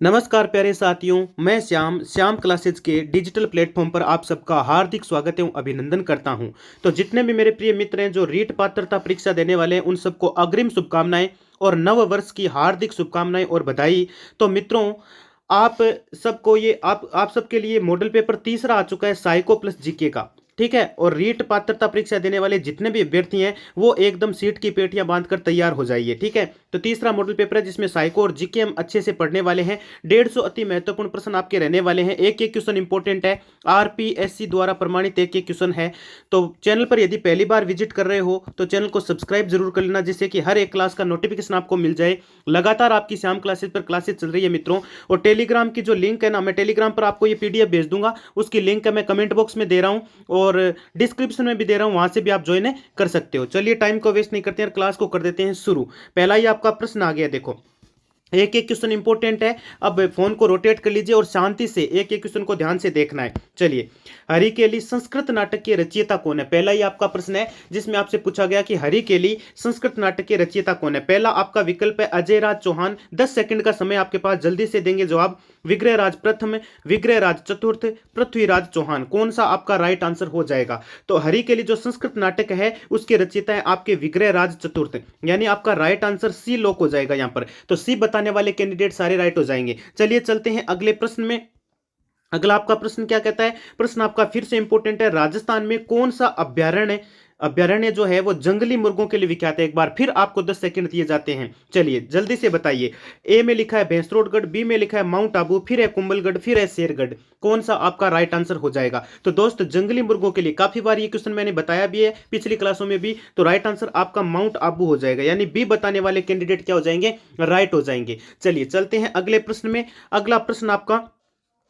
नमस्कार प्यारे साथियों, मैं श्याम क्लासेज के डिजिटल प्लेटफॉर्म पर आप सबका हार्दिक स्वागत एवं अभिनंदन करता हूं। तो जितने भी मेरे प्रिय मित्र हैं जो रीट पात्रता परीक्षा देने वाले हैं, उन सबको अग्रिम शुभकामनाएं और नव वर्ष की हार्दिक शुभकामनाएं और बधाई। तो मित्रों, आप सबको ये आप सबके लिए मॉडल पेपर तीसरा आ चुका है, साइको प्लस जीके का। ठीक है, और रीट पात्रता परीक्षा देने वाले जितने भी अभ्यर्थी हैं वो एकदम सीट की पेटियां बांधकर तैयार हो जाइए। ठीक है, तो तीसरा मॉडल पेपर है जिसमें साइको और जीके हम अच्छे से पढ़ने वाले हैं। 150 अति महत्वपूर्ण प्रश्न आपके रहने वाले हैं। एक एक क्वेश्चन इंपॉर्टेंट है, आरपीएससी द्वारा प्रमाणित एक एक क्वेश्चन है। तो चैनल पर यदि पहली बार विजिट कर रहे हो तो चैनल को सब्सक्राइब जरूर कर लेना, जिससे कि हर एक क्लास का नोटिफिकेशन आपको मिल जाए। लगातार आपकी श्याम क्लासेस पर क्लासेस चल रही है मित्रों। और टेलीग्राम की जो लिंक है ना, मैं टेलीग्राम पर आपको ये पीडीएफ भेज दूंगा, उसकी लिंक है मैं कमेंट बॉक्स में दे रहा हूँ और डिस्क्रिप्शन में भी दे रहा हूँ, वहां से भी आप ज्वाइन कर सकते हो। चलिए टाइम को वेस्ट नहीं करते हैं, क्लास को कर देते हैं शुरू। पहला ही आपका प्रश्न आ गया, देखो एक एक क्वेश्चन इंपॉर्टेंट है। अब फोन को रोटेट कर लीजिए और शांति से एक एक क्वेश्चन को ध्यान से देखना है। चलिए, हरिकेली संस्कृत नाटक के रचयिता कौन है? पहला ही आपका प्रश्न है जिसमें आपसे पूछा गया कि हरिकेली संस्कृत नाटक के रचयिता कौन है। पहला आपका विकल्प है अजय राज चौहान। 10 सेकंड का समय आपके पास, जल्दी से देंगे जवाब। विग्रहराज प्रथम, विग्रहराज चतुर्थ, पृथ्वीराज चौहान, कौन सा आपका राइट आंसर हो जाएगा? तो हरिकेली जो संस्कृत नाटक है उसके रचयिता है आपके विग्रहराज चतुर्थ, यानी आपका राइट आंसर सी लॉक हो जाएगा यहां पर। तो सी बताने वाले कैंडिडेट सारे राइट हो जाएंगे। चलिए चलते हैं अगले प्रश्न में। अगला आपका प्रश्न क्या कहता है? प्रश्न आपका फिर से इंपॉर्टेंट है। राजस्थान में कौन सा अभ्यारण्य अभ्यारण्य जो है वो जंगली मुर्गों के लिए विख्यात है? एक बार फिर आपको 10 सेकंड दिए जाते हैं, चलिए जल्दी से बताइए। ए में लिखा है भैंसरोडगढ़, बी में लिखा है माउंट आबू, फिर है कुंभलगढ़, फिर है शेरगढ़, कौन सा आपका राइट आंसर हो जाएगा? तो दोस्त, जंगली मुर्गों के लिए काफी बार ये क्वेश्चन मैंने बताया भी है पिछली क्लासों में भी। तो राइट आंसर आपका माउंट आबू हो जाएगा, यानी बी बताने वाले कैंडिडेट क्या हो जाएंगे? राइट हो जाएंगे। चलिए चलते हैं अगले प्रश्न में। अगला प्रश्न आपका,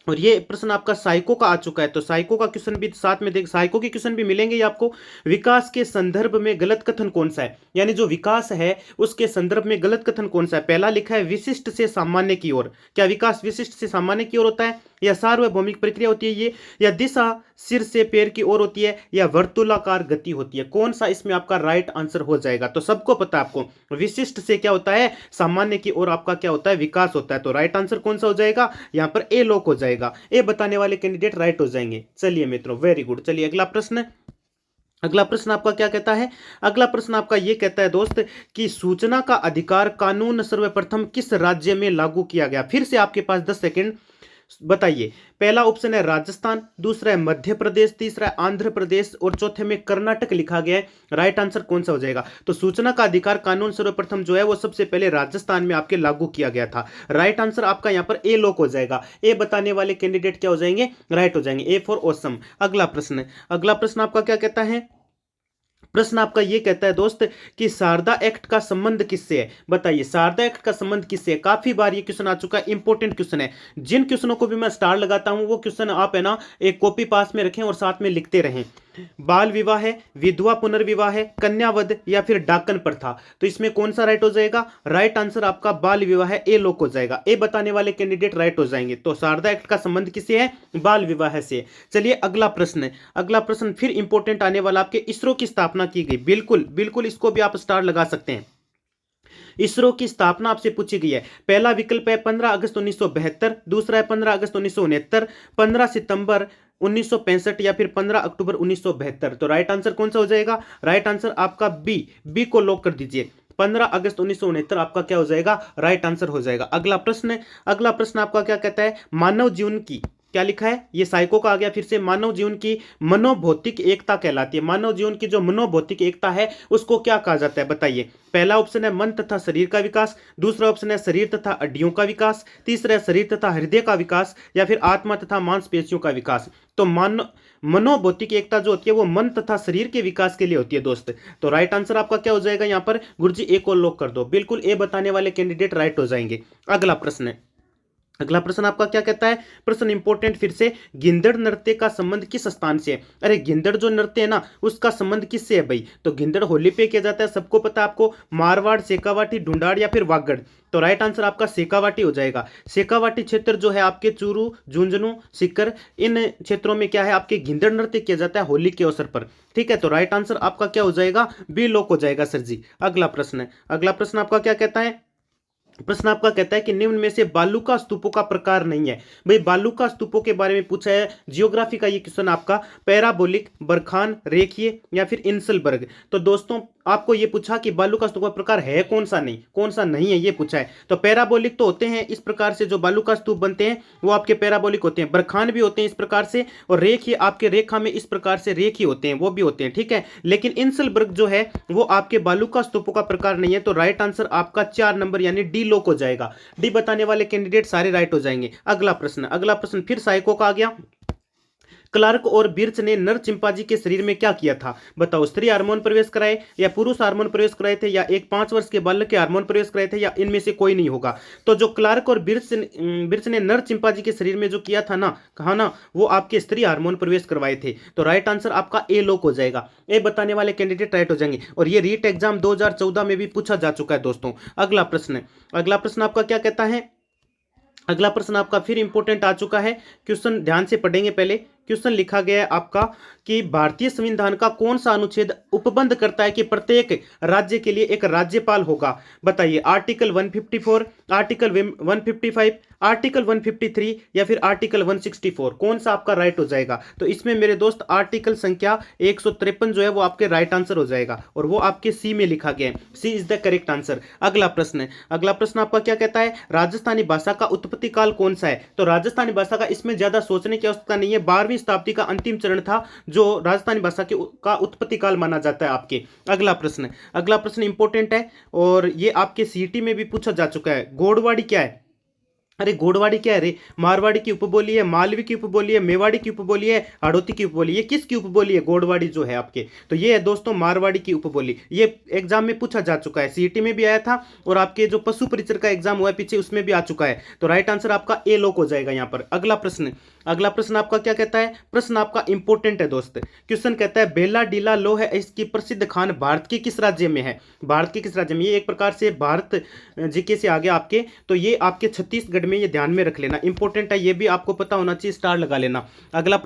और ये प्रश्न आपका साइको का आ चुका है, तो साइको का क्वेश्चन भी साथ में देख, साइको के क्वेश्चन भी मिलेंगे ये आपको। विकास के संदर्भ में गलत कथन कौन सा है? यानी जो विकास है उसके संदर्भ में गलत कथन कौन सा है? पहला लिखा है विशिष्ट से सामान्य की ओर। क्या विकास विशिष्ट से सामान्य की ओर होता है, या सार्वभौमिक प्रक्रिया होती है ये, या दिशा सिर से पैर की ओर होती है, या वर्तुलाकार गति होती है? कौन सा इसमें आपका राइट आंसर हो जाएगा? तो सबको पता है आपको, विशिष्ट से क्या होता है? सामान्य की ओर आपका क्या होता है? विकास होता है। तो राइट आंसर कौन सा हो जाएगा? यहां पर ए लॉक हो जाएगा। ए बताने वाले कैंडिडेट राइट हो जाएंगे। चलिए मित्रों, वेरी गुड। चलिए अगला प्रश्न। अगला प्रश्न आपका क्या कहता है? अगला प्रश्न आपका ये कहता है दोस्त कि सूचना का अधिकार कानून सर्वप्रथम किस राज्य में लागू किया गया? फिर से आपके पास 10 सेकंड, बताइए। पहला ऑप्शन है राजस्थान, दूसरा है मध्य प्रदेश, तीसरा है आंध्र प्रदेश और चौथे में कर्नाटक लिखा गया है। राइट आंसर कौन सा हो जाएगा? तो सूचना का अधिकार कानून सर्वप्रथम जो है वो सबसे पहले राजस्थान में आपके लागू किया गया था। राइट आंसर आपका यहां पर ए लॉक हो जाएगा। ए बताने वाले कैंडिडेट क्या हो जाएंगे? राइट हो जाएंगे। A for awesome. अगला प्रश्न, अगला प्रश्न आपका क्या कहता है? प्रश्न आपका ये कहता है दोस्त कि शारदा एक्ट का संबंध किससे है? बताइए, शारदा एक्ट का संबंध किससे है? काफी बार ये क्वेश्चन आ चुका है, इंपॉर्टेंट क्वेश्चन है। जिन क्वेश्चनों को भी मैं स्टार लगाता हूं वो क्वेश्चन आप है ना एक कॉपी पास में रखें और साथ में लिखते रहें। बाल विवाह है, विधवा पुनर्विवाह है, कन्यावध, या फिर डाकन प्रथा? तो इसमें कौन सा राइट हो जाएगा? राइट आंसर आपका बाल विवाह है, ए लॉक हो जाएगा। ए बताने वाले कैंडिडेट राइट हो जाएंगे। तो शारदा एक्ट का संबंध किससे है? बाल विवाह से। चलिए अगला प्रश्न। अगला प्रश्न फिर इंपॉर्टेंट आने वाला, आपके इसरो की स्थापना की गई। बिल्कुल बिल्कुल, इसको भी आप स्टार लगा सकते हैं। इसरो की स्थापना आपसे पूछी गई है। पहला विकल्प है 15 अगस्त 1972, दूसरा है 15 अगस्त 1969, 15 सितंबर 1965, या फिर 15 अक्टूबर 1972। तो राइट आंसर कौन सा हो जाएगा? राइट आंसर आपका बी, बी को लॉक कर दीजिए। 15 अगस्त 1969 आपका क्या हो जाएगा? राइट आंसर हो जाएगा। अगला प्रश्न, अगला प्रश्न आपका क्या कहता है? मानव जीवन की, क्या लिखा है? ये साइको का आ गया फिर से। मानव जीवन की मनोभौतिक एकता कहलाती है। मानव जीवन की जो मनोभौतिक एकता है उसको क्या कहा जाता है? बताइए। पहला ऑप्शन है मन तथा शरीर का विकास, दूसरा ऑप्शन है शरीर तथा हड्डियों का विकास, तीसरा है शरीर तथा हृदय का विकास, या फिर आत्मा तथा मांसपेशियों का विकास। तो मनोभौतिक एकता जो होती है वो मन तथा शरीर के विकास के लिए होती है दोस्त। तो राइट आंसर आपका क्या हो जाएगा यहां पर? गुरुजी ए को लॉक कर दो। बिल्कुल, ए बताने वाले कैंडिडेट राइट हो जाएंगे। अगला प्रश्न, अगला प्रश्न आपका क्या कहता है? प्रश्न इंपॉर्टेंट फिर से, गिंदड़ नृत्य का संबंध किस स्थान से है? अरे गिंदड़ जो नृत्य है ना उसका संबंध किससे है भाई? तो गिंदड़ होली पे किया जाता है, सबको पता है आपको। मारवाड़, शेखावाटी, ढूंढाड़, या फिर वागड़? तो राइट आंसर आपका शेखावाटी हो जाएगा। शेखावाटी क्षेत्र जो है आपके चूरू, झुंझुनू, सीकर, इन क्षेत्रों में क्या है आपके गिंदड़ नृत्य किया जाता है होली के अवसर पर। ठीक है, तो राइट आंसर आपका क्या हो जाएगा? बी लॉक हो जाएगा सर जी। अगला प्रश्न, अगला प्रश्न आपका क्या कहता है? प्रश्न आपका कहता है कि निम्न में से बालूका स्तूपों का प्रकार नहीं है। भाई बालूका स्तूपों के बारे में पूछा है, जियोग्राफी का ये क्वेश्चन आपका, पैराबोलिक, बरखान, रेखीय या फिर इंसलबर्ग। तो दोस्तों आपको ये पूछा कि बालूका स्तूप का प्रकार है कौन सा नहीं है, ये पूछा है। तो पैराबोलिक तो होते हैं इस प्रकार से, जो बालूका स्तूप बनते हैं वो आपके पैराबोलिक होते हैं, बरखान भी होते हैं इस प्रकार से, और रेखीय आपके रेखा में इस प्रकार से रेखीय होते हैं, वो भी होते हैं, ठीक है। लेकिन इंसलबर्ग जो है वो आपके बालूका स्तूपों का प्रकार नहीं है। तो राइट आंसर आपका 4 नंबर यानी डी लोक हो जाएगा। डी बताने वाले कैंडिडेट सारे राइट हो जाएंगे। अगला प्रश्न फिर साइको का आ गया। क्लार्क और बिर्च ने नर चिंपांजी के शरीर में क्या किया था? बताओ, स्त्री हार्मोन प्रवेश कराए या पुरुष हार्मोन प्रवेश कराए थे या एक 5 वर्ष के बालक के हार्मोन प्रवेश कराए थे या इनमें से कोई नहीं होगा? तो जो क्लार्क और बिर्च ने नर चिंपांजी के शरीर में जो किया था ना, कहा ना, वो आपके स्त्री हार्मोन प्रवेश करवाए थे। तो राइट आंसर आपका ए लोक हो जाएगा। ए बताने वाले कैंडिडेट राइट हो जाएंगे। और ये रीट एग्जाम 2014 में भी पूछा जा चुका है दोस्तों। अगला प्रश्न आपका क्या कहता है? अगला प्रश्न आपका फिर इंपॉर्टेंट आ चुका है, क्वेश्चन ध्यान से पढ़ेंगे। पहले क्वेश्चन लिखा गया है आपका कि भारतीय संविधान का कौन सा अनुच्छेद उपबंध करता है कि प्रत्येक राज्य के लिए एक राज्यपाल होगा? बताइए, आर्टिकल 154, आर्टिकल 155, आर्टिकल 153 या फिर आर्टिकल 164? कौन सा आपका राइट हो जाएगा? तो इसमें मेरे दोस्त आर्टिकल संख्या 153 जो है वो आपके राइट आंसर हो जाएगा, और वो आपके सी में लिखा गया है। सी इज द करेक्ट आंसर। अगला प्रश्न आपका क्या कहता है? राजस्थानी भाषा का उत्पत्ति काल कौन सा है? तो राजस्थानी भाषा का इसमें ज्यादा सोचने की आवश्यकता नहीं है, 12वीं शताब्दी का अंतिम चरण था जो राजस्थानी भाषा का उत्पत्ति काल माना जाता है आपके। अगला प्रश्न इंपॉर्टेंट है और ये आपके सीटी में भी पूछा जा चुका है। गोड़वाड़ी क्या है? अरे गोड़वाड़ी क्या है रे? मारवाड़ी की उपबोली है, मालवी की उपबोली है, मेवाड़ी की उपबोली है, हाड़ौती की उपबोली, ये किसकी उपबोली है? गोड़वाड़ी जो है आपके, तो ये है दोस्तों मारवाड़ी की उपबोली। ये एग्जाम में पूछा जा चुका है, सीईटी में भी आया था और आपके जो पशु परिचर का एग्जाम हुआ है पीछे उसमें भी आ चुका है। तो राइट आंसर आपका ए लोक हो जाएगा यहाँ पर। अगला प्रश्न आपका क्या कहता है? प्रश्न आपका इंपॉर्टेंट है दोस्त। क्वेश्चन कहता है बेला डीला लो है इसकी प्रसिद्ध खान भारत के किस राज्य में है? भारत के किस राज्य में? ये एक प्रकार से भारत जीके से आ गया आपके, तो ये आपके छत्तीसगढ़ में, ये ध्यान में रख लेना, इंपॉर्टेंट है, ये भी आपको पता होना चाहिए, स्टार लगा लेना। अगला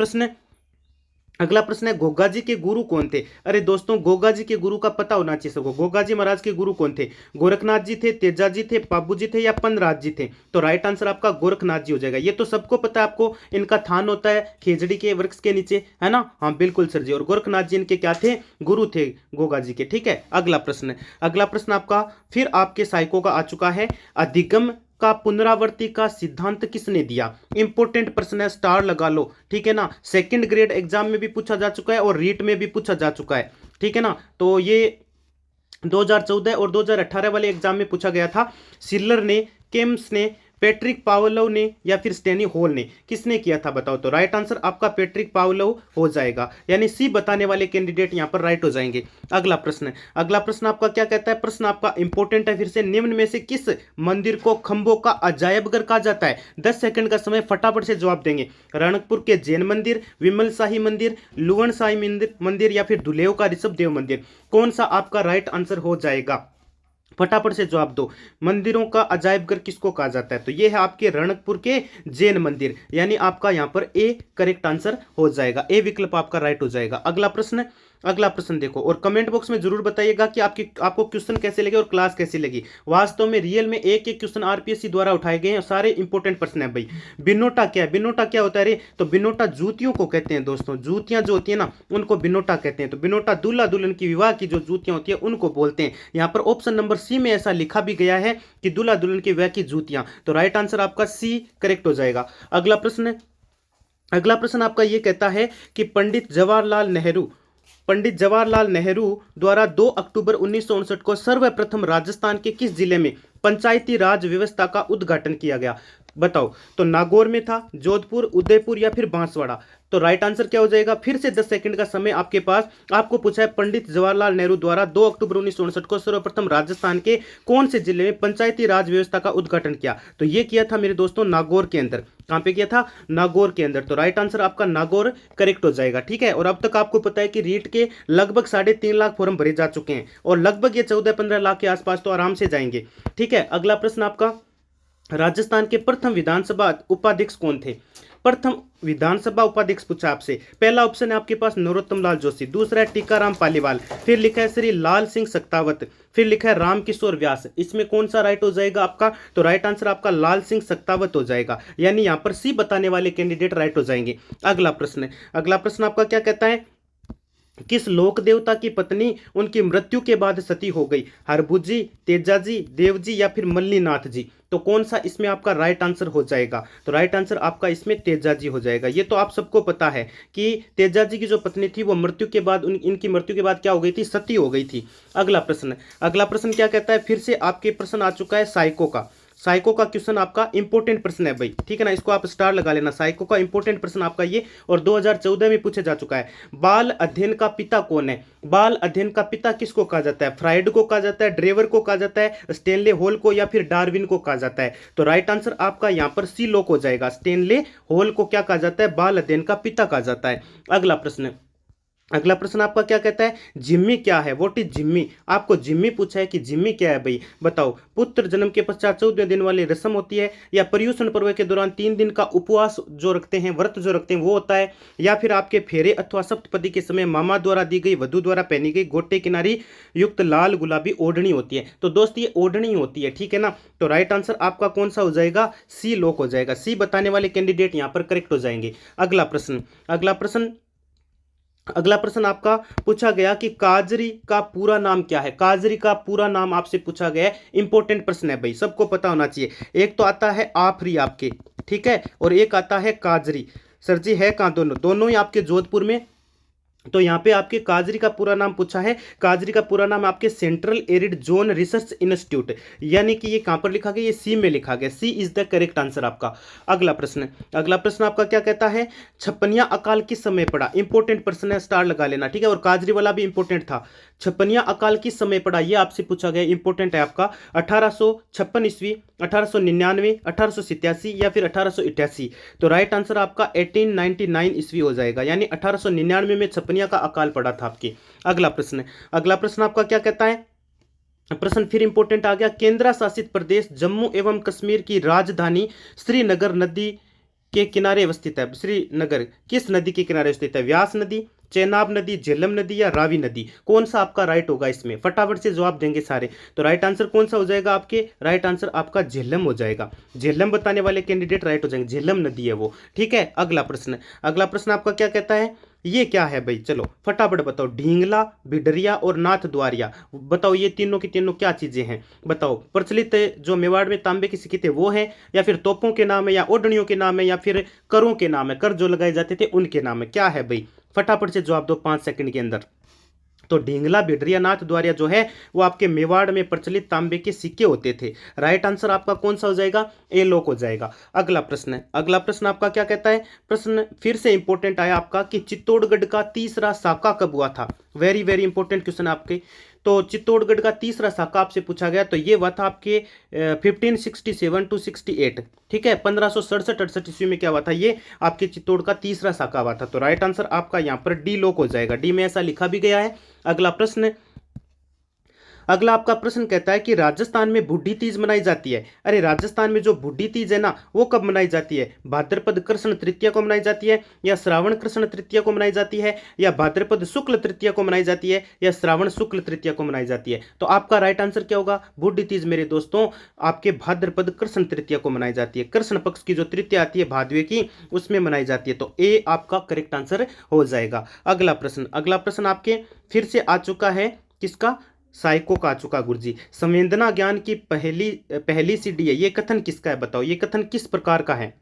प्रश्न है गोगा जी के गुरु कौन थे? अरे दोस्तों गोगा जी के गुरु का पता होना चाहिए सबको। गोगा जी महाराज के गुरु कौन थे? गोरखनाथ जी थे, तेजा जी थे, पाबू जी थे या पंदराज जी थे? तो राइट आंसर आपका गोरखनाथ जी हो जाएगा। ये तो सबको पता है, आपको इनका थान होता है खेजड़ी के वृक्ष के नीचे, है ना? हाँ बिल्कुल सर जी। और गोरखनाथ जी इनके क्या थे? गुरु थे गोगा जी के, ठीक है। अगला प्रश्न आपका फिर आपके साइको का आ चुका है। अधिगम का पुनरावृत्ति का सिद्धांत किसने दिया? इंपॉर्टेंट प्रश्न है, स्टार लगा लो, ठीक है ना। सेकंड ग्रेड एग्जाम में भी पूछा जा चुका है और रीट में भी पूछा जा चुका है, ठीक है ना। तो ये 2014 और 2018 वाले एग्जाम में पूछा गया था। सिल्लर ने, केम्स ने, पैट्रिक पावलोव ने या फिर स्टेनी हॉल ने, किसने किया था? बताओ। तो राइट आंसर आपका पैट्रिक पावलोव हो जाएगा, यानी सी बताने वाले कैंडिडेट यहां पर राइट हो जाएंगे। अगला प्रश्न आपका क्या कहता है? प्रश्न आपका इंपॉर्टेंट है फिर से। निम्न में से किस मंदिर को खंभों का अजायबघर कहा जाता है? 10 सेकंड का समय, फटाफट से जवाब देंगे। रणकपुर के जैन मंदिर, विमल शाही मंदिर, लुवण शाही मंदिर या फिर दुलेव का ऋषभ देव मंदिर? कौन सा आपका राइट आंसर हो जाएगा? फटाफट से जवाब दो। मंदिरों का अजायबघर किसको कहा जाता है? तो ये है आपके रणकपुर के जैन मंदिर, यानी आपका यहां पर ए करेक्ट आंसर हो जाएगा। ए विकल्प आपका राइट हो जाएगा। अगला प्रश्न देखो और कमेंट बॉक्स में जरूर बताइएगा कि आपको क्वेश्चन कैसे लगे और क्लास कैसी लगी। वास्तव में रियल में एक क्वेश्चन आरपीएससी द्वारा उठाए गए हैं, सारे इंपॉर्टेंट प्रश्न है भाई। बिनोटा क्या है? बिनोटा क्या होता है रे? तो बिनोटा जूतियों को कहते हैं दोस्तों। जूतियां जो होती है ना उनको बिनोटा कहते हैं। तो बिनोटा दूल्हा दुल्हन की विवाह की जो जूतियां होती है उनको बोलते हैं। यहाँ पर ऑप्शन नंबर सी में ऐसा लिखा भी गया है कि दूल्हा दुल्हन की विवाह की जूतियां। तो राइट आंसर आपका सी करेक्ट हो जाएगा। अगला प्रश्न आपका ये कहता है कि पंडित जवाहरलाल नेहरू द्वारा 2 अक्टूबर 1959 को सर्वप्रथम राजस्थान के किस जिले में पंचायती राज व्यवस्था का उद्घाटन किया गया? बताओ। तो नागौर में था, जोधपुर, उदयपुर या फिर बांसवाड़ा? तो राइट आंसर क्या हो जाएगा? फिर से 10 सेकंड का समय आपके पास। आपको पूछा है पंडित जवाहरलाल नेहरू द्वारा 2 अक्टूबर 1959 को सर्वप्रथम राजस्थान के कौन से जिले में पंचायती राज व्यवस्था का उद्घाटन किया? तो ये किया था मेरे दोस्तों नागौर के अंदर। कहां पे किया था? नागौर के अंदर। तो राइट आंसर आपका नागौर करेक्ट हो जाएगा, ठीक है। और अब तक आपको पता है कि रीट के लगभग 3.5 लाख फॉर्म भरे जा चुके हैं और लगभग ये 14-15 लाख के आसपास तो आराम से जाएंगे, ठीक है। अगला प्रश्न आपका, राजस्थान के प्रथम विधानसभा उपाध्यक्ष कौन थे? प्रथम विधानसभा उपाध्यक्ष पूछा आपसे, पहला ऑप्शन है आपके पास नरोत्तम लाल जोशी, दूसरा है टीकाराम पालीवाल, फिर लिखा है श्री लाल सिंह सक्तावत, फिर लिखा है रामकिशोर व्यास। इसमें कौन सा राइट हो जाएगा आपका? तो राइट आंसर आपका लाल सिंह सक्तावत हो जाएगा, यानी यहां पर सी बताने वाले कैंडिडेट राइट हो जाएंगे। अगला प्रश्न आपका क्या कहता है? किस लोक देवता की पत्नी उनकी मृत्यु के बाद सती हो गई? हरभुजी, तेजाजी, देवजी या फिर मल्लीनाथ जी? तो कौन सा इसमें आपका राइट आंसर हो जाएगा? तो राइट आंसर आपका इसमें तेजाजी हो जाएगा। ये तो आप सबको पता है कि तेजाजी की जो पत्नी थी वो मृत्यु के बाद इनकी मृत्यु के बाद क्या हो गई थी? सती हो गई थी। अगला प्रश्न क्या कहता है? फिर से आपके प्रश्न आ चुका है साइको का। साइको का क्वेश्चन आपका इंपॉर्टेंट प्रश्न है भाई, ठीक है ना, इसको आप स्टार लगा लेना। साइको का इंपॉर्टेंट प्रश्न आपका ये, और 2014 में पूछा जा चुका है। बाल अध्ययन का पिता कौन है? बाल अध्ययन का पिता किसको कहा जाता है? फ्राइड को कहा जाता है, ड्रेवर को कहा जाता है, स्टेनले हॉल को या फिर डार्विन को कहा जाता है? तो राइट आंसर आपका यहां पर सी लॉक हो जाएगा। स्टेनले हॉल को क्या कहा जाता है? बाल अध्ययन का पिता कहा जाता है। अगला प्रश्न आपका क्या कहता है? जिम्मी क्या है? What is Jimmy? आपको जिम्मी पूछा है कि जिम्मी क्या है भाई, बताओ। पुत्र जन्म के पश्चात 14 दिन वाली रस्म होती है, या पर्युषण पर्व के दौरान 3 दिन का उपवास जो रखते हैं, व्रत जो रखते हैं वो होता है, या फिर आपके फेरे अथवा सप्तपदी के समय मामा द्वारा दी गई, वधु द्वारा पहनी गई गोटे किनारी युक्त लाल गुलाबी ओढ़नी होती है? तो दोस्त ये ओढ़नी होती है, ठीक है ना। तो राइट आंसर आपका कौन सा हो जाएगा? सी लॉक हो जाएगा। सी बताने वाले कैंडिडेट यहां पर करेक्ट हो जाएंगे। अगला प्रश्न आपका पूछा गया कि काजरी का पूरा नाम क्या है? काजरी का पूरा नाम आपसे पूछा गया है, इंपॉर्टेंट प्रश्न है भाई, सबको पता होना चाहिए। एक तो आता है आफरी आपके, ठीक है, और एक आता है काजरी। सर जी है कहाँ दोनों ही आपके जोधपुर में। तो यहाँ पे आपके काजरी का पूरा नाम पूछा है। काजरी का पूरा नाम आपके central arid zone research institute, यानी कि ये कहां पर लिखा गया? ये सी में लिखा गया। सी इज द करेक्ट आंसर आपका। अगला प्रश्न आपका क्या कहता है? छप्पनिया अकाल किस समय पड़ा? इंपॉर्टेंट प्रश्न है, स्टार लगा लेना, ठीक है। और काजरी वाला भी इंपॉर्टेंट था। छप्पनिया अकाल किस समय पड़ा, ये आपसे पूछा गया, इंपॉर्टेंट है आपका। 1856 ईस्वी, 1899, 1887 या फिर 1888? तो राइट आंसर आपका 1899 ईस्वी हो जाएगा, यानी 1899 में छप्पनिया का अकाल पड़ा था आपके। अगला प्रश्न आपका क्या कहता है? प्रश्न फिर इंपॉर्टेंट आ गया। केंद्र शासित प्रदेश जम्मू एवं कश्मीर की राजधानी श्रीनगर नदी के किनारे अवस्थित है। श्रीनगर किस नदी के किनारे स्थित है? व्यास नदी, चेनाब नदी, झेलम नदी या रावी नदी? कौन सा आपका राइट होगा इसमें? फटाफट से जवाब देंगे सारे। तो राइट आंसर कौन सा हो जाएगा आपके? राइट आंसर आपका झेलम हो जाएगा। झेलम बताने वाले कैंडिडेट राइट हो जाएंगे, झेलम नदी है वो, ठीक है। अगला प्रश्न आपका क्या कहता है? ये क्या है भाई? चलो फटाफट बताओ। ढींगला, बिडरिया और नाथ द्वारिया, बताओ ये तीनों की तीनों क्या चीजें हैं? बताओ। प्रचलित जो मेवाड़ में तांबे की सिक्के थे वो है, या फिर तोपों के नाम है, या ओढ़नियों के नाम है, या फिर करों के नाम है, कर जो लगाए जाते थे उनके नाम है? क्या है भाई? फटाफट से जवाब दो 5 सेकंड के अंदर। तो ढींगला, बिडरिया, नाथ द्वारिया जो है वो आपके मेवाड़ में प्रचलित तांबे के सिक्के होते थे। राइट आंसर आपका कौन सा हो जाएगा? ए लॉक हो जाएगा। अगला प्रश्न आपका क्या कहता है? प्रश्न फिर से इंपॉर्टेंट आया आपका कि चित्तौड़गढ़ का तीसरा साका कब हुआ था? वेरी वेरी इंपॉर्टेंट क्वेश्चन आपके। तो चित्तौड़गढ़ का तीसरा साका आपसे पूछा गया, तो ये हुआ था आपके 1567 to 68, ठीक है। 1567-68 ईस्वी में क्या हुआ था? ये आपके चित्तौड़ का तीसरा साका हुआ था। तो राइट आंसर आपका यहाँ पर डी लॉक हो जाएगा। डी में ऐसा लिखा भी गया है। अगला आपका प्रश्न कहता है कि राजस्थान में बुढ़ी तीज मनाई जाती है। अरे राजस्थान में जो बुढ़ी तीज है ना वो कब मनाई जाती है? भाद्रपद कृष्ण तृतीया को मनाई जाती है, या श्रावण कृष्ण तृतीया को मनाई जाती है, या भाद्रपद शुक्ल तृतीया को मनाई जाती है, या श्रावण शुक्ल तृतीया को मनाई जाती है? तो आपका राइट आंसर क्या होगा? बुढ़ी तीज मेरे दोस्तों आपके भाद्रपद कृष्ण तृतीया को मनाई जाती है। कृष्ण पक्ष की जो तृतीया आती है भादवे की, उसमें मनाई जाती है। तो ए आपका करेक्ट आंसर हो जाएगा। अगला प्रश्न आपके फिर से आ चुका है, किसका? साइको का आ चुका गुरुजी। संवेदना ज्ञान की पहली सीढ़ी है, ये कथन किसका है? बताओ ये कथन किस प्रकार का है?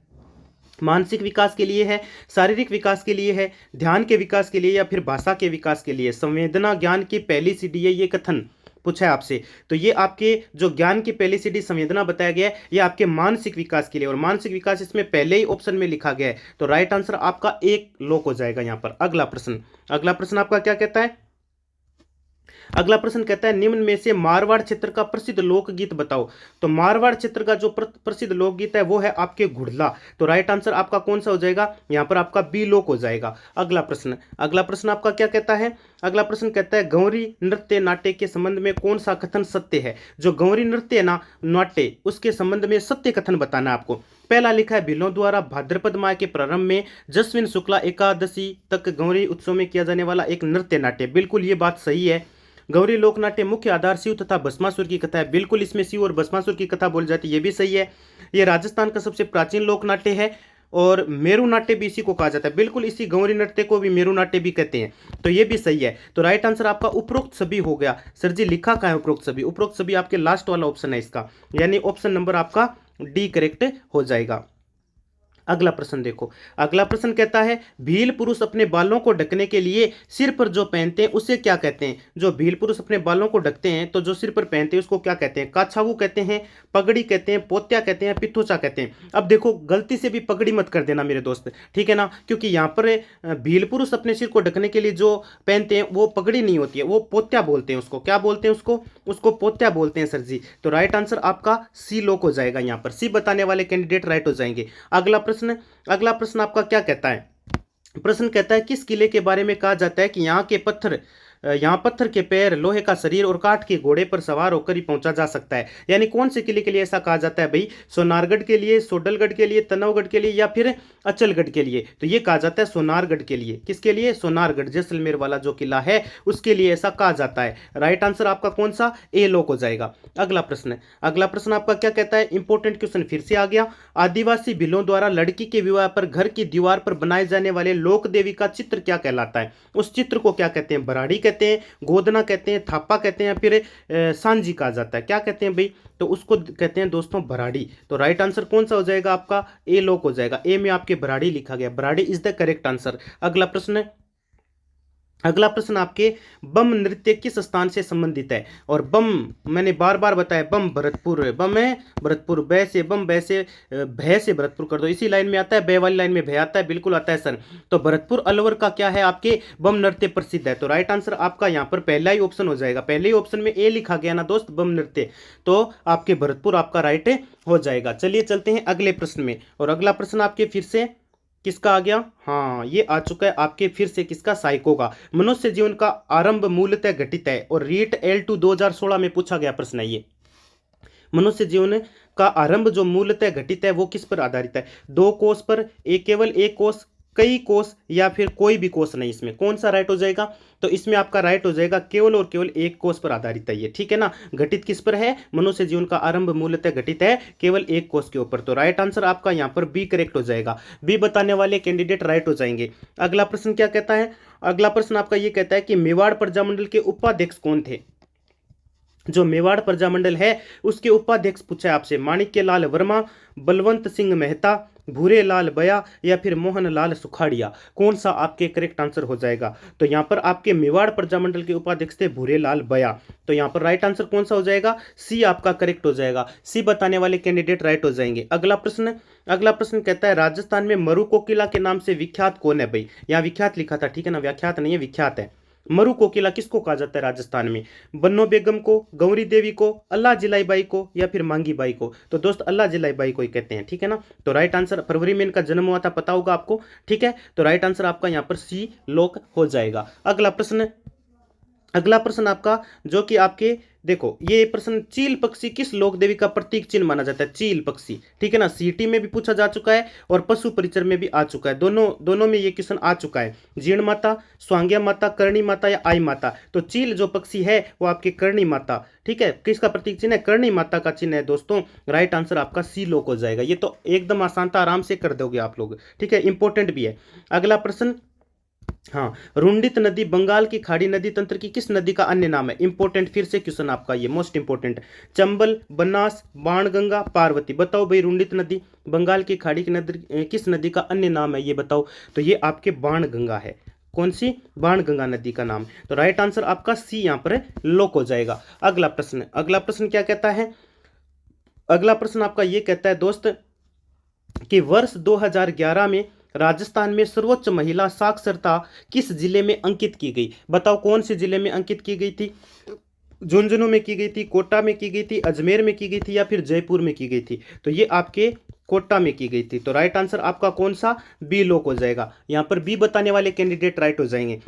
मानसिक विकास के लिए है, शारीरिक विकास के लिए है, ध्यान के विकास के लिए, या फिर भाषा के विकास के लिए? संवेदना ज्ञान की पहली सीढ़ी है, ये कथन पूछा है आपसे। तो ये आपके जो ज्ञान की पहली सीढ़ी संवेदना बताया गया है, ये आपके मानसिक विकास के लिए, और मानसिक विकास इसमें पहले ही ऑप्शन में लिखा गया है। तो राइट आंसर आपका एक लॉक हो जाएगा यहाँ पर। अगला प्रश्न आपका क्या कहता है? अगला प्रश्न कहता है निम्न में से मारवाड़ क्षेत्र का प्रसिद्ध लोकगीत बताओ। तो मारवाड़ क्षेत्र का जो प्रसिद्ध लोकगीत है वो है आपके घुड़ला। तो राइट आंसर आपका कौन सा हो जाएगा? यहाँ पर आपका बी लॉक हो जाएगा। अगला प्रश्न आपका क्या कहता है? अगला प्रश्न कहता है गौरी नृत्य नाट्य के संबंध में कौन सा कथन सत्य है? जो गौरी नृत्य है ना नाट्य, उसके संबंध में सत्य कथन बताना है आपको। पहला लिखा है, भीलों द्वारा भाद्रपद माह के प्रारंभ में जस्विन शुक्ला एकादशी तक गौरी उत्सव में किया जाने वाला एक नृत्य नाट्य। बिल्कुल ये बात सही है। गौरी लोक नाट्य मुख्य आधार शिव तथा भस्मासुर की कथा है। बिल्कुल इसमें शिव और भस्मासुर की कथा बोली जाती है, ये भी सही है। ये राजस्थान का सबसे प्राचीन लोक नाट्य है और मेरू नाट्य भी इसी को कहा जाता है। बिल्कुल इसी गौरी नृत्य को भी मेरू नाट्य भी कहते हैं, तो ये भी सही है। तो राइट आंसर आपका उपरोक्त सभी हो गया। सर जी लिखा कहाँ है उपरोक्त सभी? उपरोक्त सभी आपके लास्ट वाला ऑप्शन है इसका, यानी ऑप्शन नंबर आपका डी करेक्ट हो जाएगा। अगला प्रश्न देखो, अगला प्रश्न कहता है भील पुरुष अपने बालों को ढकने के लिए सिर पर जो पहनते हैं उसे क्या कहते हैं? जो भील पुरुष अपने बालों को ढकते हैं तो जो सिर पर पहनते हैं उसको क्या कहते हैं? काछावू कहते हैं, पगड़ी कहते हैं, पोत्या कहते हैं, पिथोचा कहते हैं। अब देखो गलती से भी पगड़ी मत कर देना मेरे दोस्त, ठीक है ना, क्योंकि यहाँ पर भील पुरुष अपने सिर को ढकने के लिए जो पहनते हैं वो पगड़ी नहीं होती है, वो पोत्या बोलते हैं उसको। क्या बोलते हैं उसको? उसको पोत्या बोलते हैं सर जी। तो राइट आंसर आपका सी लोक हो जाएगा। यहाँ पर सी बताने वाले कैंडिडेट राइट हो जाएंगे। अगला प्रश्न आपका क्या कहता है? प्रश्न कहता है किस किले के बारे में कहा जाता है कि यहाँ पत्थर के पैर, लोहे का शरीर और काठ के घोड़े पर सवार होकर ही पहुंचा जा सकता है? यानी कौन से किले के लिए ऐसा कहा जाता है भाई? सोनारगढ़ के लिए, सोडलगढ़ के लिए, तनवगढ़ के लिए या फिर अचलगढ़ के लिए? तो ये कहा जाता है सोनारगढ़ के लिए। किसके लिए? सोनारगढ़, जैसलमेर वाला जो किला है उसके लिए ऐसा कहा जाता है। राइट आंसर आपका कौन सा? ए लोक हो जाएगा। अगला प्रश्न आपका क्या कहता है? इंपॉर्टेंट क्वेश्चन फिर से आ गया। आदिवासी भीलों द्वारा लड़की के विवाह पर घर की दीवार पर बनाए जाने वाले लोक देवी का चित्र क्या कहलाता है? उस चित्र को क्या कहते हैं? बराड़ी कहते हैं, गोदना कहते हैं, थापा कहते हैं, फिर सांजी कहा जाता है। क्या कहते हैं भाई? तो उसको कहते हैं दोस्तों बराड़ी। तो राइट आंसर कौन सा हो जाएगा आपका? ए लोक हो जाएगा। ए में आपके बराड़ी लिखा गया, बराड़ी इज द करेक्ट आंसर। अगला प्रश्न आपके बम नृत्य किस स्थान से संबंधित है? और बम मैंने बार बार बताया, बम भरतपुर, बम है भरतपुर, बै से बम, बै से भय से भरतपुर कर दो। इसी लाइन में आता है, बै वाली लाइन में भय आता है, बिल्कुल आता है सर। तो भरतपुर अलवर का क्या है आपके? बम नृत्य प्रसिद्ध है। तो राइट आंसर आपका यहाँ पर पहला ही ऑप्शन हो जाएगा। पहले ही ऑप्शन में ए लिखा गया ना दोस्त, बम नृत्य, तो आपके भरतपुर आपका राइट हो जाएगा। चलिए चलते हैं अगले प्रश्न में। और अगला प्रश्न आपके फिर से किसका आ गया? हाँ ये आ चुका है आपके फिर से किसका? साइको का। मनुष्य जीवन का आरंभ मूलतः घटित है, और रीट L2 2016 में पूछा गया प्रश्न है ये। मनुष्य जीवन का आरंभ जो मूलतः घटित है वो किस पर आधारित है? दो कोष पर, केवल एक कोष, कई कोष या फिर कोई भी कोष नहीं? इसमें कौन सा राइट हो जाएगा? तो इसमें आपका राइट हो जाएगा केवल और केवल एक कोष पर आधारित है ये, ठीक है ना। घटित किस पर है? मनुष्य जीवन का आरंभ मूलतः घटित है केवल एक कोष के ऊपर। तो राइट आंसर आपका यहाँ पर बी करेक्ट हो जाएगा। बी बताने वाले कैंडिडेट राइट हो जाएंगे। अगला प्रश्न क्या कहता है? अगला प्रश्न आपका ये कहता है कि मेवाड़ प्रजामंडल के उपाध्यक्ष कौन थे? जो मेवाड़ प्रजामंडल है उसके उपाध्यक्ष पूछा है आपसे। माणिक्य लाल वर्मा, बलवंत सिंह मेहता, भूरे लाल बया या फिर मोहन लाल सुखाड़िया? कौन सा आपके करेक्ट आंसर हो जाएगा? तो यहाँ पर आपके मेवाड़ प्रजामंडल के उपाध्यक्ष थे भूरे लाल बया। तो यहाँ पर राइट आंसर कौन सा हो जाएगा? सी आपका करेक्ट हो जाएगा। सी बताने वाले कैंडिडेट राइट हो जाएंगे। अगला प्रश्न कहता है राजस्थान में मरु कोकिला के नाम से विख्यात कौन है भाई? यहाँ विख्यात लिखा था, ठीक है ना, व्याख्यात नहीं है, विख्यात है। मरु कोकिला किसको कहा जाता है राजस्थान में? बन्नो बेगम को, गौरी देवी को, अल्लाह जिलाई बाई को या फिर मांगी बाई को? तो दोस्त अल्लाह जिलाई बाई को ही कहते हैं, ठीक है ना। तो राइट आंसर, फरवरी में इनका जन्म हुआ था, पता होगा आपको, ठीक है। तो राइट आंसर आपका यहाँ पर सी लोक हो जाएगा। अगला प्रश्न आपका जो कि आपके देखो ये प्रश्न, चील पक्षी किस लोक देवी का प्रतीक चिन्ह माना जाता है? चील पक्षी, ठीक है ना, सीटी में भी पूछा जा चुका है और पशु परिचर में भी आ चुका है, दोनों में ये क्वेश्चन आ चुका है। जीर्ण माता, स्वांग्या माता, करणी माता या आई माता? तो चील जो पक्षी है वो आपके करणी माता, ठीक है, किसका प्रतीक चिन्ह है? करणी माता का चिन्ह है दोस्तों। राइट आंसर आपका सी लोक हो जाएगा। ये तो एकदम आसान था, आराम से कर दोगे आप लोग, ठीक है, इंपॉर्टेंट भी है। अगला प्रश्न, हाँ, रुंडित नदी बंगाल की खाड़ी नदी तंत्र की किस नदी का अन्य नाम है? इंपॉर्टेंट फिर से क्वेश्चन आपका ये मोस्ट इंपॉर्टेंट। चंबल, बनास, बाणगंगा, पार्वती? बताओ भाई, रुंडित नदी बंगाल की खाड़ी की नदी किस नदी का अन्य नाम है ये बताओ? तो ये आपके बाणगंगा है। कौन सी? बाणगंगा नदी का नाम। तो राइट आंसर आपका सी यहाँ पर लोक हो जाएगा। अगला प्रश्न क्या कहता है? अगला प्रश्न आपका ये कहता है दोस्त कि वर्ष 2011 में राजस्थान में सर्वोच्च महिला साक्षरता किस जिले में अंकित की गई? बताओ कौन से जिले में अंकित की गई थी? झुंझुनू में की गई थी, कोटा में की गई थी, अजमेर में की गई थी या फिर जयपुर में की गई थी? तो ये आपके कोटा में की गई थी। तो राइट आंसर आपका कौन सा? बी लोक हो जाएगा। यहाँ पर बी बताने वाले कैंडिडेट राइट हो जाएंगे।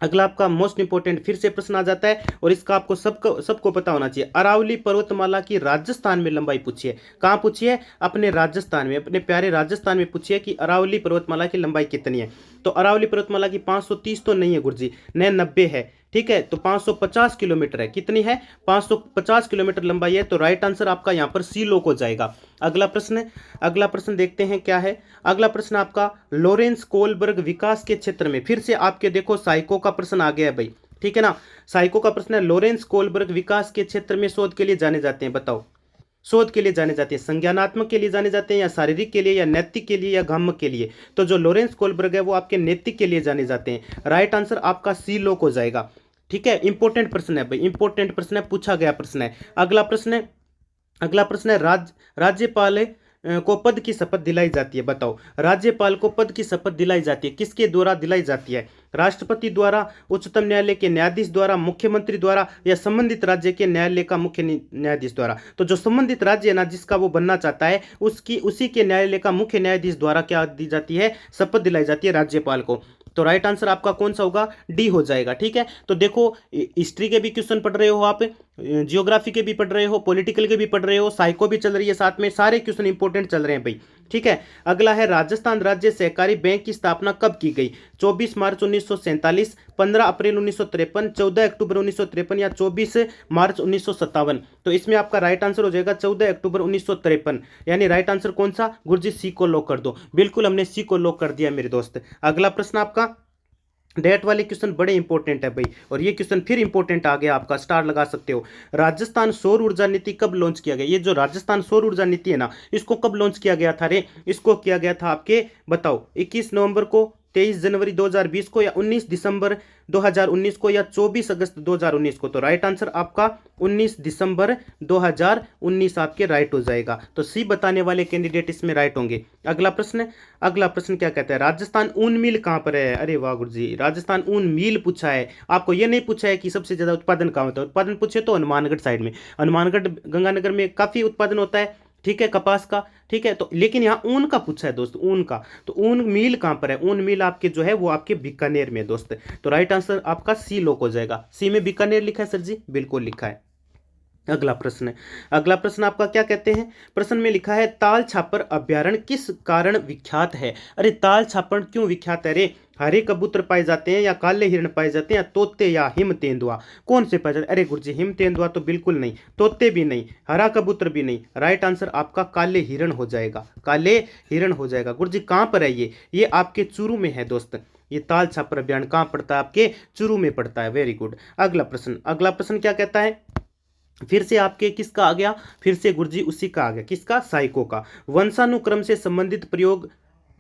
अगला आपका मोस्ट इंपोर्टेंट फिर से प्रश्न आ जाता है, और इसका आपको सबको सबको पता होना चाहिए। अरावली पर्वतमाला की राजस्थान में लंबाई पूछिए। कहाँ पूछिए? अपने राजस्थान में, अपने प्यारे राजस्थान में पूछिए कि अरावली पर्वतमाला की लंबाई कितनी है। तो अरावली पर्वतमाला की 530 तो नहीं है गुरुजी, न 90 है। ठीक है, तो 550 किलोमीटर है। कितनी है? 550 किलोमीटर लंबाई है। तो राइट आंसर आपका यहाँ पर सी लोक हो जाएगा। अगला प्रश्न, अगला प्रश्न देखते हैं क्या है। अगला प्रश्न आपका लोरेंस कोलबर्ग विकास के क्षेत्र में, फिर से आपके देखो साइको का प्रश्न आ गया है भाई। ठीक है ना, साइको का प्रश्न है, लोरेंस कोलबर्ग विकास के क्षेत्र में शोध के लिए जाने जाते हैं। बताओ, शोध के लिए जाने जाते हैं, संज्ञानात्मक के लिए जाने जाते हैं, या शारीरिक के लिए, या नैतिक के लिए, या गम्य के लिए? तो जो लोरेंस कोलबर्ग है वो आपके नैतिक के लिए जाने जाते हैं। राइट आंसर आपका सी लोक हो जाएगा। ठीक है, इंपॉर्टेंट प्रश्न है भाई, इंपॉर्टेंट प्रश्न है, पूछा गया प्रश्न है। अगला प्रश्न है, अगला प्रश्न है, राज्यपाल को पद की शपथ दिलाई जाती है। बताओ, राज्यपाल को पद की शपथ दिलाई जाती है, किसके द्वारा दिलाई जाती है? राष्ट्रपति द्वारा, उच्चतम न्यायालय के न्यायाधीश द्वारा, मुख्यमंत्री द्वारा, या संबंधित राज्य के न्यायालय का मुख्य न्यायाधीश द्वारा? तो जो संबंधित राज्य है ना, जिसका वो बनना चाहता है, उसकी उसी के न्यायालय का मुख्य न्यायाधीश द्वारा क्या दी जाती है? शपथ दिलाई जाती है राज्यपाल को। तो राइट आंसर आपका कौन सा होगा? डी हो जाएगा। ठीक है, तो देखो हिस्ट्री के भी क्वेश्चन पढ़ रहे हो आप, जियोग्राफी के भी पढ़ रहे हो, पॉलिटिकल के भी पढ़ रहे हो, साइको भी चल रही है साथ में, सारे क्वेश्चन इंपॉर्टेंट चल रहे हैं भाई। ठीक है, अगला है, राजस्थान राज्य सहकारी बैंक की स्थापना कब की गई? 24 मार्च 1947, 15 अप्रैल 1953, 14 अक्टूबर 1953, या 24 मार्च 1957? तो इसमें आपका राइट आंसर हो जाएगा 14 अक्टूबर 1953। यानी राइट आंसर कौन सा गुरुजी? सी को लॉक कर दो। बिल्कुल हमने सी को लॉक कर दिया मेरे दोस्त। अगला प्रश्न आपका, डेट वाले क्वेश्चन बड़े इंपॉर्टेंट है भाई, और ये क्वेश्चन फिर इंपॉर्टेंट आ गया आपका, स्टार लगा सकते हो। राजस्थान सौर ऊर्जा नीति कब लॉन्च किया गया? ये जो राजस्थान सौर ऊर्जा नीति है ना, इसको कब लॉन्च किया गया था रे? इसको किया गया था आपके, बताओ, 21 नवंबर को, 23 जनवरी 2020 को, या 19 दिसंबर 2019 को, या 24 अगस्त 2019 को? तो राइट आंसर आपका 19 दिसंबर 2019 आपके राइट हो जाएगा। तो सी बताने वाले कैंडिडेट इसमें राइट होंगे। अगला प्रश्न, अगला प्रश्न क्या कहता है? राजस्थान ऊन मिल कहाँ पर है? अरे वाह गुरुजी, राजस्थान ऊन मिल पूछा है आपको, ये नहीं पूछा है कि सबसे ज्यादा उत्पादन कहाँ होता है। उत्पादन पूछे तो हनुमानगढ़ साइड में, हनुमानगढ़ गंगानगर में काफी उत्पादन होता है। ठीक है, कपास का। ठीक है, तो लेकिन यहाँ ऊन का पूछा है दोस्त, ऊन का। तो ऊन मिल कहाँ पर है? ऊन मिल आपके जो है वो आपके बीकानेर में दोस्त। तो राइट आंसर आपका सी लोक हो जाएगा। सी में बीकानेर लिखा है सर जी? बिल्कुल लिखा है। अगला प्रश्न, अगला प्रश्न आपका क्या कहते हैं? प्रश्न में लिखा है, ताल छापर अभ्यारण्य किस कारण विख्यात है? अरे ताल छापर क्यों विख्यात है रे? हरे कबूतर पाए जाते हैं, या काले हिरण पाए जाते हैं, या तोते, या हिम तेंदुआ? कौन से पाए जाते हैं? अरे गुरुजी, हिम तेंदुआ तो बिल्कुल नहीं, तोते भी नहीं, हरा कबूतर भी नहीं। राइट आंसर आपका काले हिरण हो जाएगा, काले हिरण हो जाएगा। गुरुजी कहाँ पर है ये आपके चूरू में है दोस्त। ये ताल छापर अभ्यारण्य कहाँ पड़ता है? आपके चूरू में पड़ता है। Very good. अगला प्रश्न, अगला प्रश्न क्या कहता है? फिर से आपके किसका आ गया? फिर से गुरुजी उसी का आ गया, किसका? साइको का। वंशानुक्रम से संबंधित प्रयोग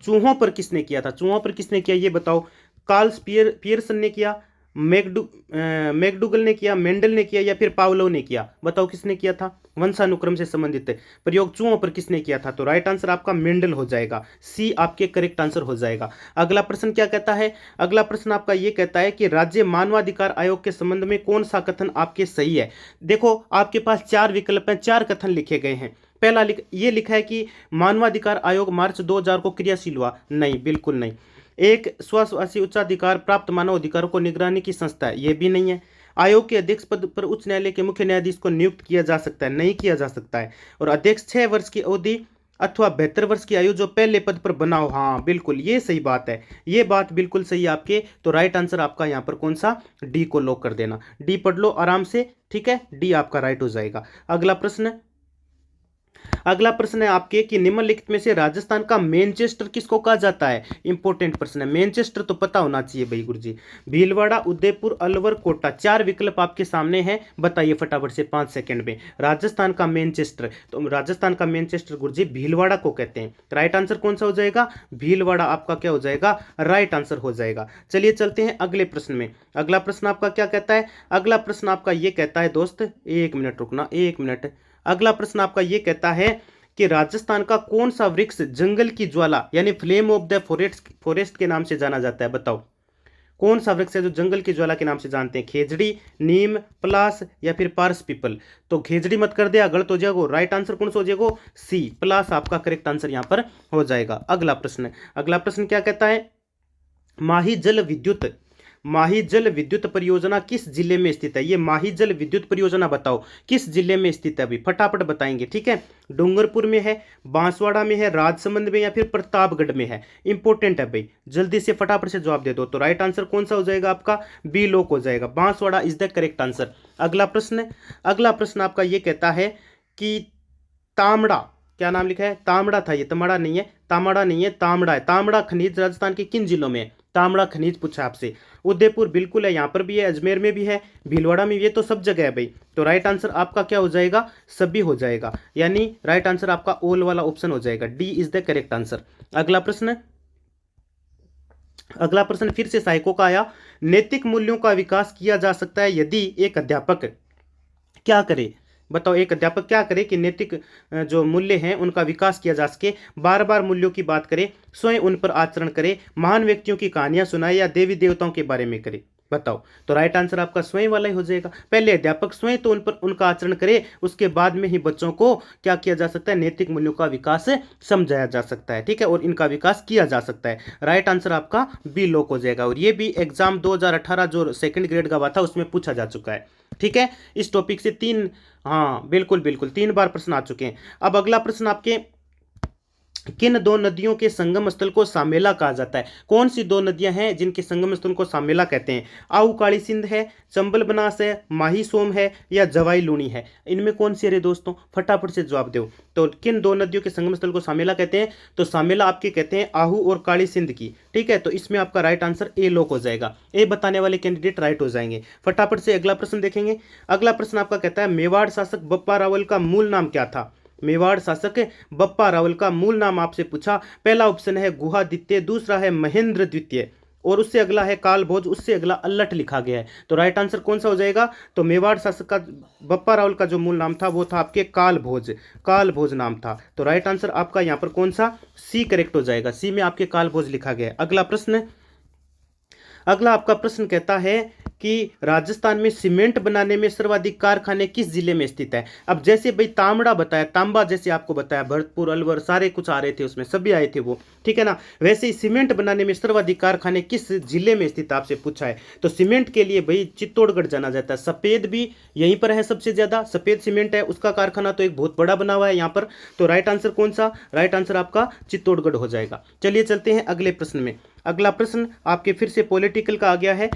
चूहों पर किसने किया था? चूहों पर किसने किया ये बताओ। कार्ल पियर्सन ने किया, मैकडूगल ने किया, मेंडल ने किया, या फिर पावलोव ने किया? बताओ किसने किया था वंशानुक्रम से संबंधित प्रयोग चूहों पर किसने किया था? तो राइट आंसर आपका मेंडल हो जाएगा। सी आपके करेक्ट आंसर हो जाएगा। अगला प्रश्न क्या कहता है? अगला प्रश्न आपका ये कहता है कि राज्य मानवाधिकार आयोग के संबंध में कौन सा कथन आपके सही है? देखो आपके पास 4 विकल्प हैं, 4 कथन लिखे गए हैं। पहला ये लिखा है कि मानवाधिकार आयोग मार्च 2000 को क्रियाशील हुआ। नहीं, बिल्कुल नहीं। एक स्वशासी उच्चाधिकार प्राप्त मानव अधिकारों को निगरानी की संस्था है, ये भी नहीं है। आयोग के अध्यक्ष पद पर उच्च न्यायालय के मुख्य न्यायाधीश को नियुक्त किया जा सकता है, नहीं किया जा सकता है। और अध्यक्ष 6 वर्ष की अवधि अथवा 72 वर्ष की आयु जो पहले पद पर बना हो। हाँ बिल्कुल, ये सही बात है, ये बात बिल्कुल सही है आपके। तो राइट आंसर आपका यहाँ पर कौन सा? डी को लॉक कर देना। डी पढ़ लो आराम से, ठीक है, डी आपका राइट हो जाएगा। अगला प्रश्न, अगला प्रश्न है आपके कि निम्नलिखित में से राजस्थान का मैनचेस्टर किसको कहा जाता है? इंपॉर्टेंट प्रश्न है, मैनचेस्टर तो पता होना चाहिए भाई गुरुजी। भीलवाड़ा, उदयपुर, अलवर, कोटा, 4 विकल्प आपके सामने हैं, बताइए फटाफट से 5 सेकंड में। राजस्थान का मैनचेस्टर, तो राजस्थान का मैनचेस्टर गुरुजी भीलवाड़ा को कहते हैं। राइट आंसर कौन सा हो जाएगा? भीलवाड़ा आपका क्या हो जाएगा? राइट आंसर हो जाएगा। चलिए चलते हैं अगले प्रश्न में। अगला प्रश्न आपका क्या कहता है? अगला प्रश्न आपका ये कहता है दोस्त, 1 मिनट रुकना, 1 मिनट। अगला प्रश्न आपका ये कहता है कि राजस्थान का कौन सा वृक्ष जंगल की ज्वाला यानी फ्लेम ऑफ द फॉरेस्ट के नाम से जाना जाता है? बताओ कौन सा वृक्ष है जो जंगल की ज्वाला के नाम से जानते हैं? खेजड़ी, नीम, पलास, या फिर पारस पीपल? तो खेजड़ी मत कर दिया, गलत हो जाएगा। राइट आंसर कौन सा हो जाएगा? सी, पलास आपका करेक्ट आंसर यहां पर हो जाएगा। अगला प्रश्न, अगला प्रश्न क्या कहता है? माही जल विद्युत माही जल विद्युत परियोजना किस जिले में स्थित है? ये माही जल विद्युत परियोजना बताओ किस जिले में स्थित है? अभी फटाफट बताएंगे, ठीक है। डूंगरपुर में है, बांसवाड़ा में है, राजसमंद में या फिर प्रतापगढ़ में है? इंपॉर्टेंट है भाई, जल्दी से फटाफट से जवाब दे दो। तो राइट आंसर कौन सा हो जाएगा आपका? बी लोक हो जाएगा, Banswara is the correct answer. अगला प्रश्न आपका ये कहता है कि तामड़ा, क्या नाम लिखा है? तामड़ा था, ये तमड़ा नहीं है, तामड़ा नहीं है, तामड़ा है। तामड़ा खनिज राजस्थान के किन जिलों में है? तामड़ा खनिज पूछा आपसे। उदयपुर बिल्कुल है, यहाँ पर भी है, अजमेर में भी है, भीलवाड़ा में भी है, तो सब जगह है भाई। तो राइट आंसर आपका क्या हो जाएगा? सभी हो जाएगा, यानी राइट आंसर आपका ऑल वाला ऑप्शन हो जाएगा, D is the correct answer. अगला प्रश्न फिर से सहायकों का आया। नैतिक मूल्यों का विकास किया जा सकता है यदि एक अध्यापक क्या करे? बताओ, एक अध्यापक क्या करे कि नैतिक जो मूल्य हैं उनका विकास किया जा सके? बार बार मूल्यों की बात करे, स्वयं उन पर आचरण करे, महान व्यक्तियों की कहानियां सुनाए या देवी देवताओं के बारे में करे? बताओ। तो राइट आंसर आपका स्वयं वाला ही हो जाएगा। पहले अध्यापक स्वयं तो उन पर उनका आचरण करे, उसके बाद में ही बच्चों को क्या किया जा सकता है? नैतिक मूल्यों का विकास समझाया जा सकता है, ठीक है, और इनका विकास किया जा सकता है। राइट आंसर आपका बी लोक हो जाएगा, और ये भी एग्जाम 2018 जो सेकंड ग्रेड का हुआ था उसमें पूछा जा चुका है, ठीक है। इस टॉपिक से तीन, हाँ बिल्कुल बिल्कुल, 3 बार प्रश्न आ चुके हैं। अब अगला प्रश्न आपके, किन दो नदियों के संगम स्थल को सामेला कहा जाता है? कौन सी दो नदियां हैं जिनके संगम स्थल को सामेला कहते हैं? आऊ काली सिंध है, चंबल बनास है, माही सोम है या जवाई लूणी है? इनमें कौन सी है रे दोस्तों? फटाफट से जवाब दो। तो किन दो नदियों के संगम स्थल को सामेला कहते हैं? तो सामेला आपके कहते हैं आहू और काली सिंध की, ठीक है। तो इसमें आपका राइट आंसर ए लोक हो जाएगा। ए बताने वाले कैंडिडेट राइट हो जाएंगे। फटाफट से अगला प्रश्न देखेंगे। अगला प्रश्न आपका कहता है, मेवाड़ शासक बप्पा रावल का मूल नाम क्या था? मेवाड़ शासक बप्पा रावल का मूल नाम आपसे पूछा। पहला ऑप्शन है गुहादित्य, दूसरा है महेंद्र द्वितीय, और उससे अगला है कालभोज, उससे अगला अल्लट लिखा गया है। तो राइट आंसर कौन सा हो जाएगा? तो मेवाड़ शासक का बप्पा रावल का जो मूल नाम था वो था आपके कालभोज, कालभोज नाम था। तो राइट आंसर आपका यहाँ पर कौन सा? सी करेक्ट हो जाएगा, सी में आपके कालभोज लिखा गया है। अगला आपका प्रश्न कहता है कि राजस्थान में सीमेंट बनाने में सर्वाधिक कारखाने किस जिले में स्थित है? अब जैसे भाई तांबड़ा बताया, तांबा जैसे आपको बताया, भरतपुर, अलवर सारे कुछ आ रहे थे उसमें, सभी आए थे वो, ठीक है ना। वैसे ही सीमेंट बनाने में सर्वाधिक कारखाने किस जिले में स्थित आपसे पूछा है। तो सीमेंट के लिए भाई चित्तौड़गढ़ जाना जाता है, सफेद भी यहीं पर है सबसे ज्यादा, सफेद सीमेंट है उसका कारखाना तो एक बहुत बड़ा बना हुआ है यहाँ पर। तो राइट आंसर कौन सा? राइट आंसर आपका चित्तौड़गढ़ हो जाएगा। चलिए चलते हैं अगले प्रश्न में। अगला प्रश्न आपके फिर से पॉलिटिकल का आ गया है।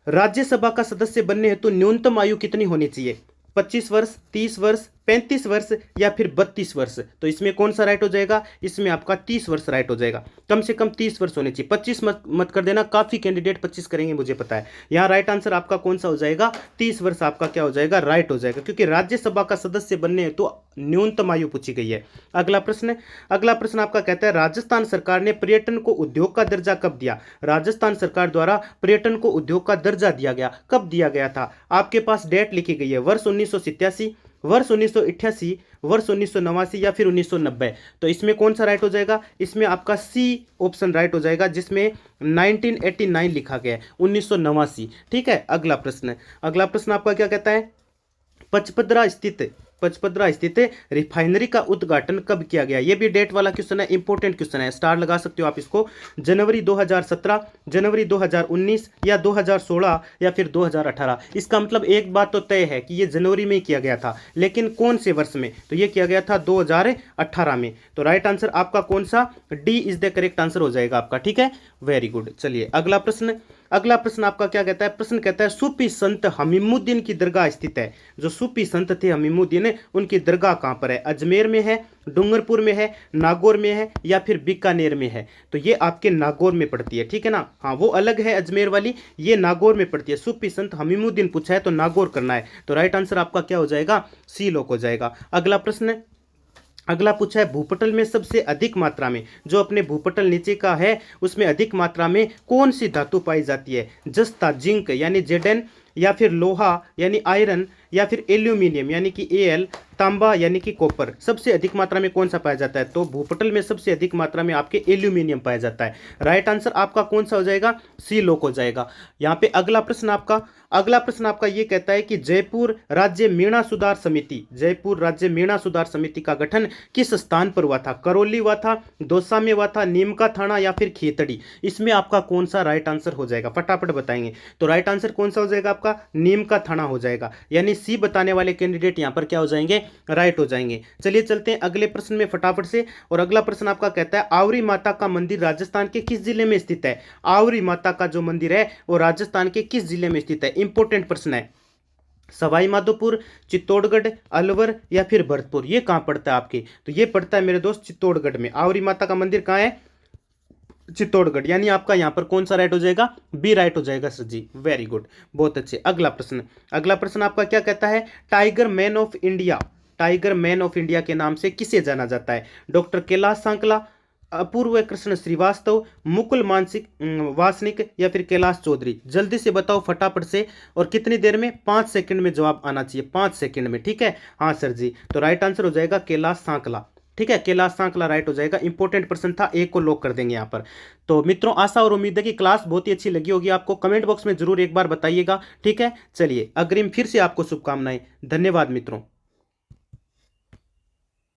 राज्यसभा का सदस्य बनने हेतु न्यूनतम आयु कितनी होनी चाहिए? 25 वर्ष, 30 वर्ष, 35 वर्ष या फिर 32 वर्ष? तो इसमें कौन सा राइट हो जाएगा? इसमें आपका 30 वर्ष राइट हो जाएगा। कम से कम 30 वर्ष होने चाहिए, 25 मत कर देना, काफी कैंडिडेट 25 करेंगे मुझे पता है। यहाँ राइट आंसर आपका कौन सा हो जाएगा? 30 वर्ष आपका क्या हो जाएगा? राइट हो जाएगा, क्योंकि राज्यसभा का सदस्य बनने हेतु न्यूनतम आयु पूछी गई है। अगला प्रश्न आपका कहता है, राजस्थान सरकार ने पर्यटन को उद्योग का दर्जा कब दिया? राजस्थान सरकार द्वारा पर्यटन को उद्योग का दर्जा दिया गया, कब दिया गया था? आपके पास डेट लिखी गई है, वर्ष 1987, वर्ष 1988, वर्ष 1989 या फिर 1990। तो इसमें कौन सा राइट हो जाएगा? इसमें आपका सी ऑप्शन राइट हो जाएगा, जिसमें 1989 लिखा गया है, 1989, ठीक है। अगला प्रश्न आपका क्या कहता है? पचपदरा स्थित रिफाइनरी का उद्घाटन कब किया गया? ये भी डेट वाला क्वेश्चन है, इंपॉर्टेंट क्वेश्चन है, स्टार लगा सकते हो आप इसको। जनवरी 2017, जनवरी 2019 या 2016 या फिर 2018? इसका मतलब एक बात तो तय है कि ये जनवरी में किया गया था, लेकिन कौन से वर्ष में? तो ये किया गया था 2018 में। तो राइट आंसर आपका कौन सा? D is the correct answer हो जाएगा आपका, ठीक है, वेरी गुड। चलिए अगला प्रश्न आपका क्या कहता है? प्रश्न कहता है, सूफी संत हमीमुद्दीन की दरगाह स्थित है। जो सूफी संत थे हमीमुद्दीन, उनकी दरगाह कहां पर है? अजमेर में है, डूंगरपुर में है, नागौर में है या फिर बीकानेर में है? तो ये आपके नागौर में पड़ती है, ठीक है ना। हाँ, वो अलग है अजमेर वाली, ये नागौर में पड़ती है। सूफी संत हमीमुद्दीन पूछा है तो नागौर करना है। तो राइट आंसर आपका क्या हो जाएगा? सी लोक हो जाएगा। अगला पूछा है, भूपटल में सबसे अधिक मात्रा में, जो अपने भूपटल नीचे का है उसमें अधिक मात्रा में कौन सी धातु पाई जाती है? जस्ता, जिंक यानी जेडन, या फिर लोहा यानी आयरन, या फिर एल्यूमिनियम यानी कि Al, तांबा यानी कि कॉपर सबसे अधिक मात्रा में कौन सा पाया जाता है? तो भूपटल में सबसे अधिक मात्रा में आपके एल्यूमिनियम पाया जाता है। राइट आंसर आपका कौन सा हो जाएगा? सी लॉक हो जाएगा। यहाँ पे अगला प्रश्न आपका ये कहता है कि जयपुर राज्य मीणा सुधार समिति, जयपुर राज्य मीणा सुधार समिति का गठन किस स्थान पर हुआ था? करौली हुआ था, दौसा में हुआ था, नीम का थाना या फिर खेतड़ी? इसमें आपका कौन सा राइट आंसर हो जाएगा? फटाफट बताएंगे। तो राइट आंसर कौन सा हो जाएगा आपका? नीम का थाना हो जाएगा। यानी सी बताने वाले कैंडिडेट यहां पर क्या हो जाएंगे? राइट हो जाएंगे। चलिए चलते हैं अगले प्रश्न में फटाफट से। और अगला प्रश्न आपका कहता है आवरी माता का मंदिर राजस्थान के किस जिले में स्थित है? आवरी माता का जो मंदिर है वो राजस्थान के किस जिले में स्थित है? इंपॉर्टेंट प्रश्न है। सवाई माधोपुर, चित्तौड़गढ़, अलवर या फिर भरतपुर? ये कहां पड़ता है आपके? तो ये पड़ता है मेरे दोस्त चित्तौड़गढ़ में। आवरी माता का मंदिर कहां है? चित्तौड़गढ़। यानी आपका यहां पर कौन सा राइट हो जाएगा? बी राइट हो जाएगा सर जी। वेरी गुड, बहुत अच्छे। अगला प्रश्न आपका क्या कहता है? Tiger man of India, tiger man of India के नाम से किसे जाना जाता है? डॉक्टर कैलाश सांकला, अपूर्व कृष्ण श्रीवास्तव, मुकुल मानसिक वासनिक या फिर कैलाश चौधरी? जल्दी से बताओ फटाफट से। और कितनी देर में? 5 सेकंड में जवाब आना चाहिए, 5 सेकंड में। ठीक है, हाँ सर जी। तो राइट आंसर हो जाएगा कैलाश सांकला। ठीक है, कैलाश सांकला राइट हो जाएगा। इंपॉर्टेंट प्रश्न था, एक को लॉक कर देंगे यहाँ पर। तो मित्रों, आशा और उम्मीद है कि क्लास बहुत ही अच्छी लगी होगी आपको। कमेंट बॉक्स में जरूर एक बार बताइएगा। ठीक है, चलिए अग्रिम फिर से आपको शुभकामनाएं। धन्यवाद मित्रों।